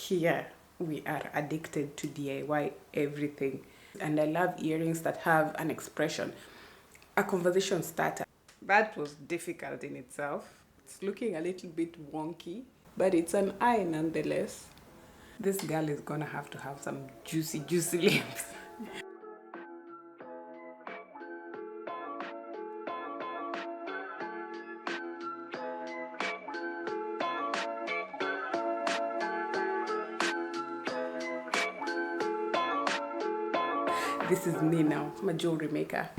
Here we are addicted to DIY everything, and I love earrings that have an expression, a conversation starter. That was difficult in itself. It's looking a little bit wonky, but it's an eye nonetheless. This girl is gonna have to have some juicy lips. This is me now. I'm a jewelry maker.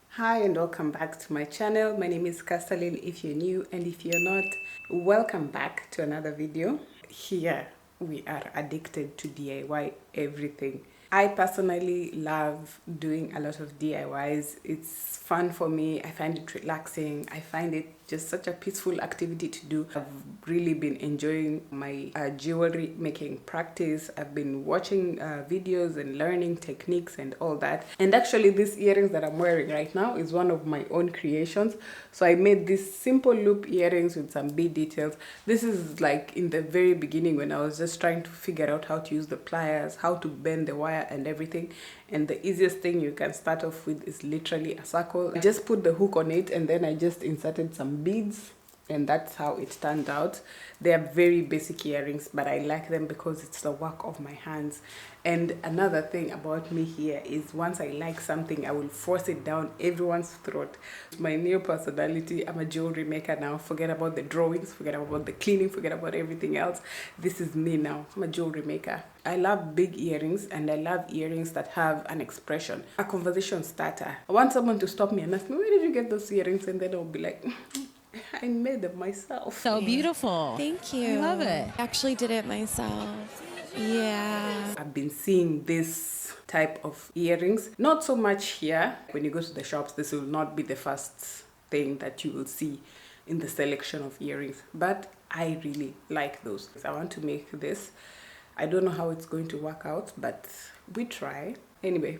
Hi and welcome back to my channel. My name is Castellin if you're new, and if you're not, welcome back to another video. Here we are addicted to DIY everything. I personally love doing a lot of DIYs. It's fun for me. I find it relaxing. I find it just such a peaceful activity to do. I've really been enjoying my jewelry making practice. I've been watching videos and learning techniques and all that. And actually these earrings that I'm wearing right now is one of my own creations. So I made these simple loop earrings with some bead details. This is like in the very beginning when I was just trying to figure out how to use the pliers, how to bend the wire and everything. And the easiest thing you can start off with is literally a circle. I just put the hook on it and then I just inserted some beads, and that's how it turned out. They are very basic earrings, but I like them because it's the work of my hands. And another thing about me here is once I like something, I will force it down everyone's throat. My new personality, I'm a jewelry maker now. Forget about the drawings, forget about the cleaning, forget about everything else. This is me now. I'm a jewelry maker. I love big earrings, and I love earrings that have an expression, a conversation starter. I want someone to stop me and ask me, where did you get those earrings? And then I'll be like, I made them myself. So beautiful. Thank you. I love it. I actually did it myself. Yeah. I've been seeing this type of earrings, not so much here. When you go to the shops, this will not be the first thing that you will see in the selection of earrings, but I really like those. I want to make this. I don't know how it's going to work out, but we try. Anyway,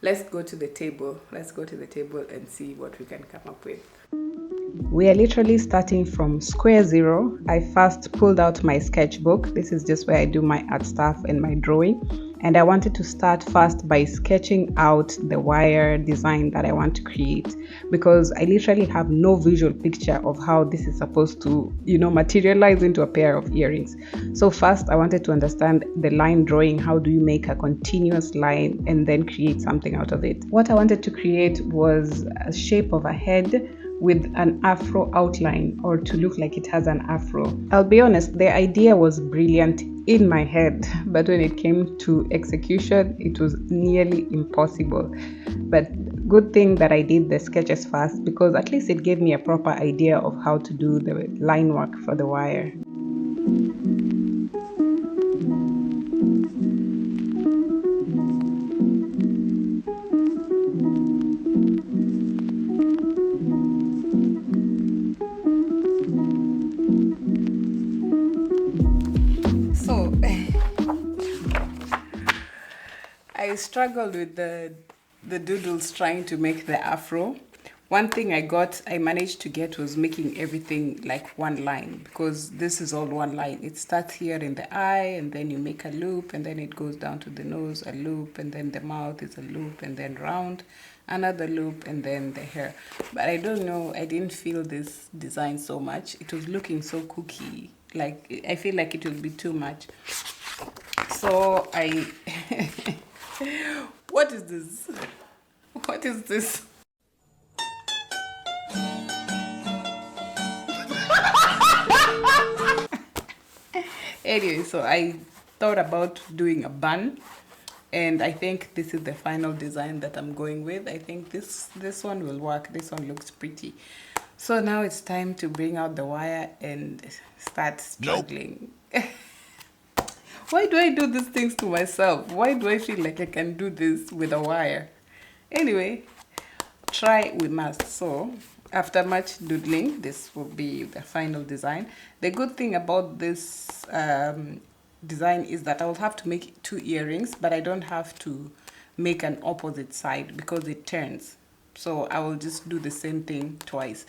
let's go to the table. Let's go to the table and see what we can come up with. We are literally starting from square zero. I first pulled out my sketchbook. This is just where I do my art stuff and my drawing. And I wanted to start first by sketching out the wire design that I want to create, because I literally have no visual picture of how this is supposed to, materialize into a pair of earrings. So first I wanted to understand the line drawing. How do you make a continuous line and then create something out of it? What I wanted to create was a shape of a head with an afro outline, or to look like it has an afro. I'll be honest, the idea was brilliant in my head, but when it came to execution, it was nearly impossible. But good thing that I did the sketches first, because at least it gave me a proper idea of how to do the line work for the wire. I struggled with the doodles trying to make the afro. One thing I managed to get was making everything like one line, because this is all one line. It starts here in the eye, and then you make a loop, and then it goes down to the nose, a loop, and then the mouth is a loop, and then round, another loop, and then the hair. But I don't know, I didn't feel this design so much. It was looking so cookie. Like, I feel like it would be too much. So I... What is this? What is this? Anyway, so I thought about doing a bun, and I think this is the final design that I'm going with. I think this one will work. This one looks pretty. So now it's time to bring out the wire and start struggling. Nope. Why do I do these things to myself? Why do I feel like I can do this with a wire? Anyway, try we must. So after much doodling, this will be the final design. The good thing about this design is that I will have to make 2 earrings, but I don't have to make an opposite side because it turns. So I will just do the same thing twice.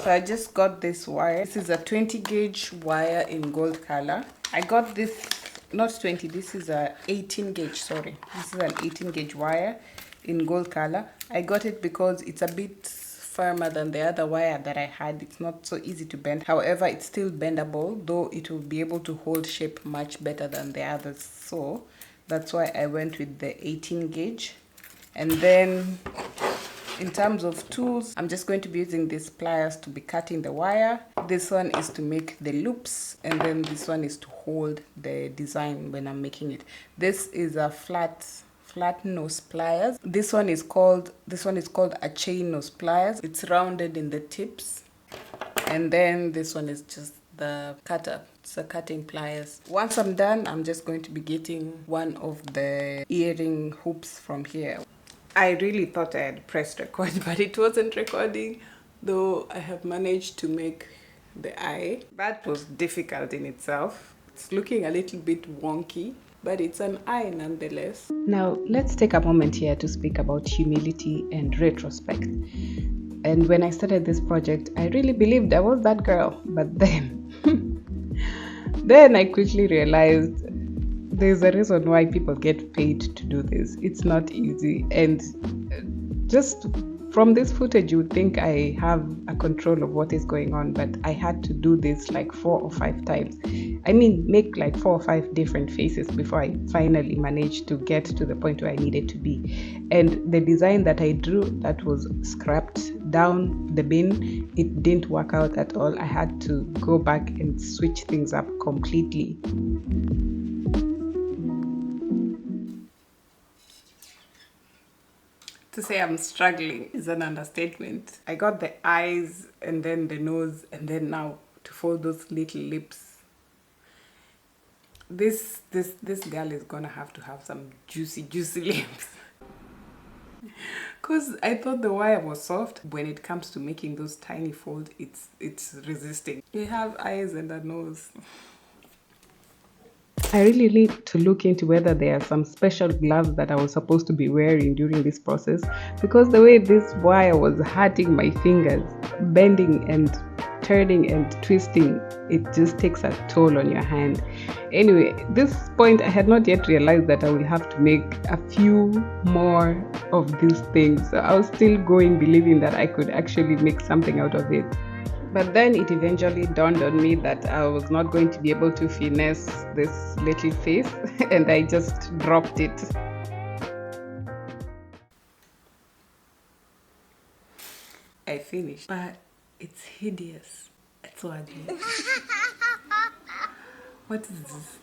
So I just got this wire. This is a 20 gauge wire in gold color. I got this, not 20, this is a 18 gauge, sorry. This is an 18 gauge wire in gold color. I got it because it's a bit firmer than the other wire that I had. It's not so easy to bend. However, it's still bendable, though it will be able to hold shape much better than the others. So that's why I went with the 18 gauge. And then in terms of tools, I'm just going to be using these pliers to be cutting the wire. This one is to make the loops, and then this one is to hold the design when I'm making it. This is a flat nose pliers. This one is called a chain nose pliers. It's rounded in the tips. And then this one is just the cutter. It's a cutting pliers. Once I'm done, I'm just going to be getting one of the earring hoops from here. I really thought I had pressed record, but it wasn't recording, though I have managed to make the eye. That was difficult in itself. It's looking a little bit wonky, but it's an eye nonetheless. Now, let's take a moment here to speak about humility and retrospect. And when I started this project, I really believed I was that girl, but then I quickly realized there's a reason why people get paid to do this. It's not easy. And just from this footage, you would think I have a control of what is going on, but I had to do this like 4 or 5 times. I mean, make like 4 or 5 different faces before I finally managed to get to the point where I needed to be. And the design that I drew that was scrapped down the bin, it didn't work out at all. I had to go back and switch things up completely. To say I'm struggling is an understatement. I got the eyes and then the nose, and then now to fold those little lips. This girl is gonna have to have some juicy lips. Because I thought the wire was soft. When it comes to making those tiny folds, it's resisting. You have eyes and a nose. I really need to look into whether there are some special gloves that I was supposed to be wearing during this process, because the way this wire was hurting my fingers, bending and turning and twisting, it just takes a toll on your hand. Anyway, this point I had not yet realized that I will have to make a few more of these things. So I was still going believing that I could actually make something out of it. But then it eventually dawned on me that I was not going to be able to finesse this little face, and I just dropped it. I finished, but it's hideous. It's so ugly. What is this?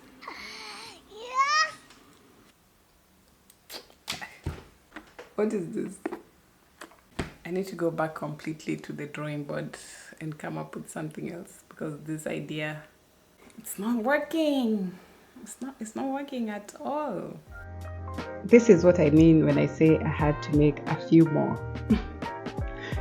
What is this? I need to go back completely to the drawing board and come up with something else, because this idea, it's not working. It's not working at all. This is what I mean when I say I had to make a few more.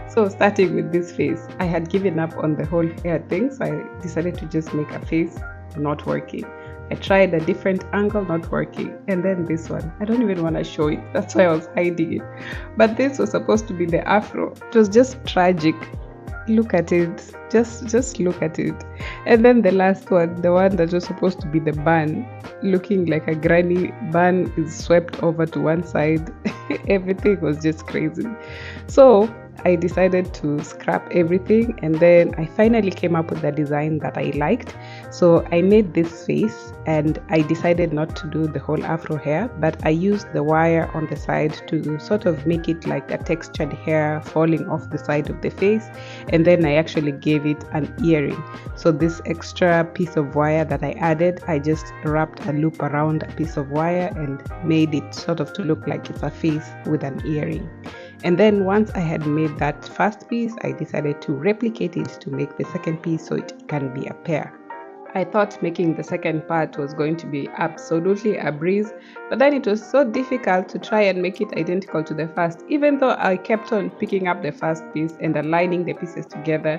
So starting with this face, I had given up on the whole hair thing, so I decided to just make a face, not working. I tried a different angle, not working. And then this one, I don't even want to show it. That's why I was hiding it. But this was supposed to be the afro. It was just tragic. Look at it. Just look at it. And then the last one, the one that was supposed to be the bun, looking like a granny bun, is swept over to one side. Everything was just crazy. So I decided to scrap everything, and then I finally came up with the design that I liked. So I made this face, and I decided not to do the whole afro hair, but I used the wire on the side to sort of make it like a textured hair falling off the side of the face, and then I actually gave it an earring. So this extra piece of wire that I added, I just wrapped a loop around a piece of wire and made it sort of to look like it's a face with an earring. And then once I had made that first piece, I decided to replicate it to make the second piece so it can be a pair. I thought making the second part was going to be absolutely a breeze, but then it was so difficult to try and make it identical to the first. Even though I kept on picking up the first piece and aligning the pieces together,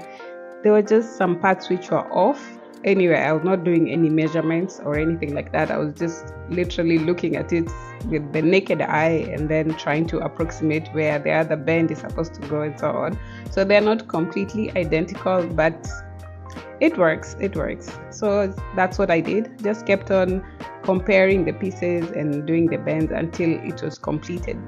there were just some parts which were off. Anyway, I was not doing any measurements or anything like that. I was just literally looking at it with the naked eye and then trying to approximate where the other band is supposed to go and so on. So they're not completely identical, but it works. So that's what I did. Just kept on comparing the pieces and doing the bends until it was completed.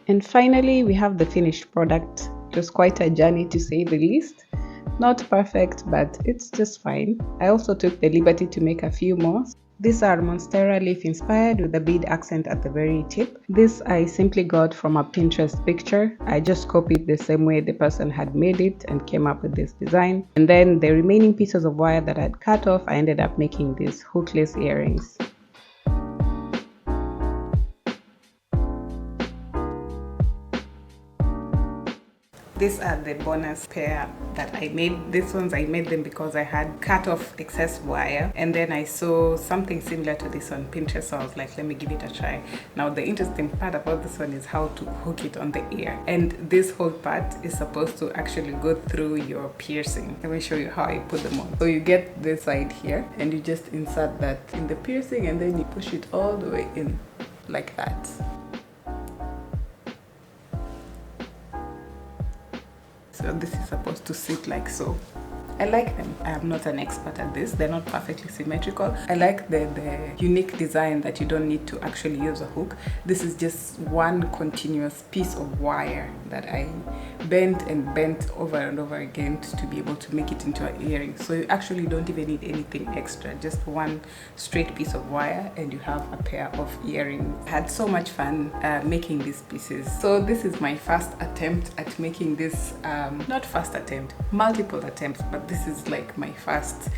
And finally, we have the finished product. It was quite a journey to say the least. Not perfect, but it's just fine. I also took the liberty to make a few more. These are Monstera leaf inspired with a bead accent at the very tip. This I simply got from a Pinterest picture. I just copied the same way the person had made it and came up with this design. And then the remaining pieces of wire that I had cut off, I ended up making these hookless earrings. These are the bonus pair that I made. These ones I made them because I had cut off excess wire, and then I saw something similar to this on Pinterest, so I was like, let me give it a try. Now the interesting part about this one is how to hook it on the ear, and this whole part is supposed to actually go through your piercing. Let me show you how I put them on. So you get this side here and you just insert that in the piercing, and then you push it all the way in like that. So this is supposed to sit like so. I like them. I am not an expert at this. They're not perfectly symmetrical. I like the unique design that you don't need to actually use a hook. This is just one continuous piece of wire that I bent and bent over and over again to be able to make it into an earring. So you actually don't even need anything extra. Just one straight piece of wire and you have a pair of earrings. I had so much fun making these pieces. So this is my first attempt at making this, not first attempt, multiple attempts, but this is like my first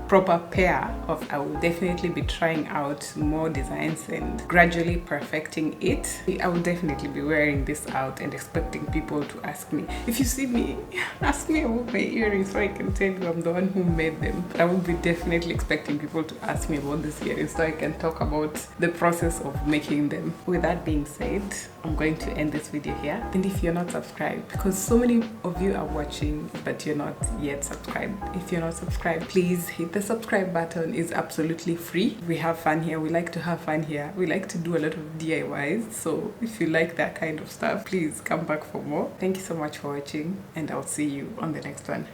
proper pair of. I will definitely be trying out more designs and gradually perfecting it. I will definitely be wearing this out and expecting people to ask me, if you see me, ask me about my earrings so I can tell you I'm the one who made them. I will be definitely expecting people to ask me about this earrings so I can talk about the process of making them. With that being said, I'm going to end this video here. And if you're not subscribed, because so many of you are watching but you're not yet subscribed, if you're not subscribed, please hit the subscribe button. It's absolutely free. We have fun here. We like to have fun here. We like to do a lot of DIYs. So if you like that kind of stuff, please come back for more. Thank you so much for watching, and I'll see you on the next one.